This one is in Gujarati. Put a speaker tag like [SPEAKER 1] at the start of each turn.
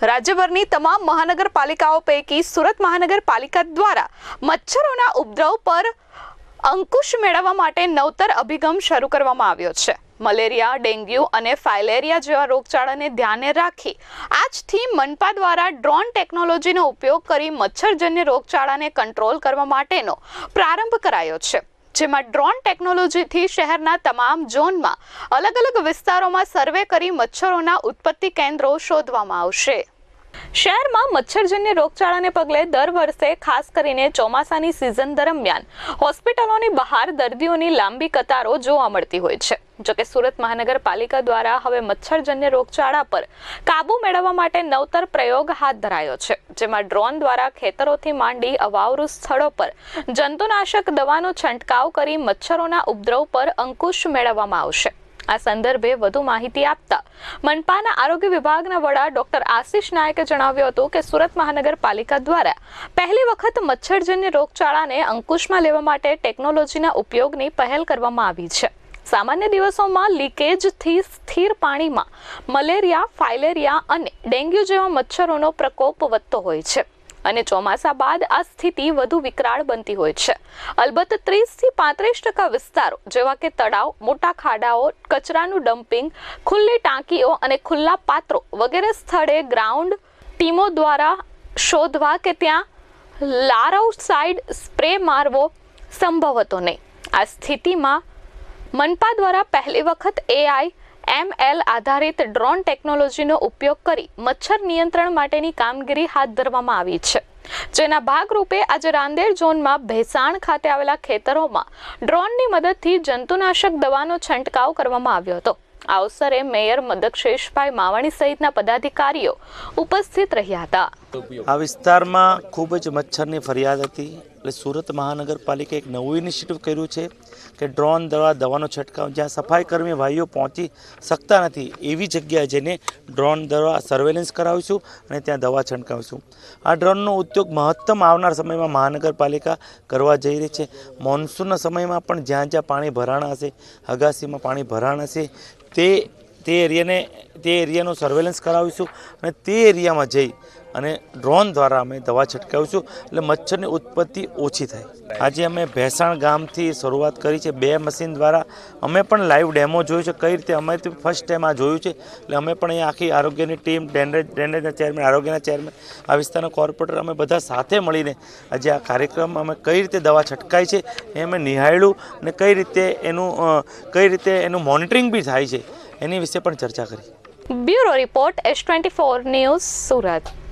[SPEAKER 1] રાજ્યભરની તમામ મહાનગરપાલિકાઓ પૈકી સુરત મહાનગરપાલિકા દ્વારા મચ્છરોના ઉપદ્રવ પર અંકુશ મેળવવા માટે નવતર અભિગમ શરૂ કરવામાં આવ્યો છે। મલેરિયા, ડેન્ગ્યુ અને ફાઇલેરિયા જેવા રોગચાળાને ધ્યાને રાખી આજથી મનપા દ્વારા ડ્રોન ટેકનોલોજીનો ઉપયોગ કરી મચ્છરજન્ય રોગચાળાને કંટ્રોલ કરવા માટેનો પ્રારંભ કરાયો છે, જેમાં ડ્રોન ટેકનોલોજીથી શહેરના તમામ ઝોનમાં અલગ અલગ વિસ્તારોમાં સર્વે કરી મચ્છરોના ઉત્પત્તિ કેન્દ્રો શોધવામાં આવશે। શહેરમાં મચ્છરજન્ય રોગચાળાને પગલે દર વર્ષે ખાસ કરીને ચોમાસાની સિઝન દરમિયાન હોસ્પિટલોની બહાર દર્દીઓની લાંબી કતારો જોવા મળતી હોય છે। જોકે સુરત મહાનગરપાલિકા દ્વારા હવે મચ્છરજન્ય રોગચાળા પર કાબુ મેળવવા માટે નવતર પ્રયોગ હાથ ધરાયો છે, જેમાં ડ્રોન દ્વારા ખેતરોથી માંડી અવાવરૂ સ્થળો પર જંતુનાશક દવાનો છંટકાવ કરી મચ્છરોના ઉપદ્રવ પર અંકુશ મેળવવામાં આવશે। આ સંદર્ભે વધુ માહિતી આપતા મનપાના આરોગ્ય વિભાગના વડા ડોક્ટર આશિષ નાયકે જણાવ્યું હતું કે સુરત મહાનગરપાલિકા દ્વારા પહેલી વખત મચ્છરજન્ય રોગચાળાને અંકુશમાં લેવા માટે ટેકનોલોજીના ઉપયોગની પહેલ કરવામાં આવી છે। સામાન્ય દિવસોમાં લીકેજથી સ્થિર પાણીમાં મલેરિયા, ફાઇલેરિયા અને ડેન્ગ્યુ જેવા મચ્છરોનો પ્રકોપ વધતો હોય છે અને ચોમાસા બાદ આ સ્થિતિ વધુ વિકરાળ બનતી હોય છે। અલબત્ત 30 થી 35% વિસ્તારો જેવા કે તળાવ, મોટા ખાડાઓ, કચરાનું ડમ્પિંગ, ખુલ્લી ટાંકીઓ અને ખુલ્લા પાત્રો વગેરે સ્થળે ગ્રાઉન્ડ ટીમો દ્વારા શોધવા કે ત્યાં લાર્વાસાઇડ સ્પ્રે મારવો સંભવ હતો નહીં। આ સ્થિતિમાં મનપા દ્વારા પહેલી વખત AI/ML આધારિત ડ્રોન ટેકનોલોજીનો ઉપયોગ કરી મચ્છર નિયંત્રણ માટેની કામગીરી હાથ ધરવામાં આવી છે, જેના ભાગરૂપે આજે રાંદેર ઝોનમાં ભેસાણ ખાતે આવેલા ખેતરોમાં ડ્રોનની મદદથી જંતુનાશક દવાનો છંટકાવ કરવામાં આવ્યો હતો। આ અવસરે મેયર મદક્ષેશભાઈ માવાણી સહિતના પદાધિકારીઓ ઉપસ્થિત રહ્યા હતા।
[SPEAKER 2] આ વિસ્તારમાં ખૂબ જ મચ્છરની ફરિયાદ હતી, એટલે સુરત મહાનગરપાલિકાએ એક નવું ઇનિશિયેટિવ કર્યું છે કે ડ્રોન દ્વારા દવાનો છંટકાવ, જ્યાં સફાઈ કર્મી ભાઈઓ પહોંચી શકતા નથી એવી જગ્યાએ જઈને ડ્રોન દ્વારા સર્વેલન્સ કરાવીશું અને ત્યાં દવા છંટકાવીશું। આ ડ્રોનનો ઉદ્યોગ મહત્તમ આવનાર સમયમાં મહાનગરપાલિકા કરવા જઈ રહી છે। મોન્સૂનના સમયમાં પણ જ્યાં જ્યાં પાણી ભરાણા હશે, અગાસીમાં પાણી ભરાણા હશે, તે એરિયાનો સર્વેલન્સ કરાવીશું અને તે એરિયામાં જઈ અને ડ્રોન દ્વારા અમે દવા છંટકાવીશું, એટલે મચ્છરની ઉત્પત્તિ ઓછી થાય। આજે અમે ભેસાણ ગામથી શરૂઆત કરી છે 2 મશીન દ્વારા। અમે પણ લાઈવ ડેમો જોયું છે, કઈ રીતે અમે ફર્સ્ટ ટાઈમ આ જોયું છે, એટલે અમે પણ અહીંયા આખી આરોગ્યની ટીમ, ડ્રેનેજના ચેરમેન, આરોગ્યના ચેરમેન, આ વિસ્તારના કોર્પોરેટર, અમે બધા સાથે મળીને આજે આ કાર્યક્રમ અમે કઈ રીતે દવા છંટકાય છે એ અમે નિહાળ્યું અને કઈ રીતે એનું મોનિટરિંગ બી થાય છે એની વિશે પણ ચર્ચા કરી।
[SPEAKER 1] Bureau report S24 news, Surat.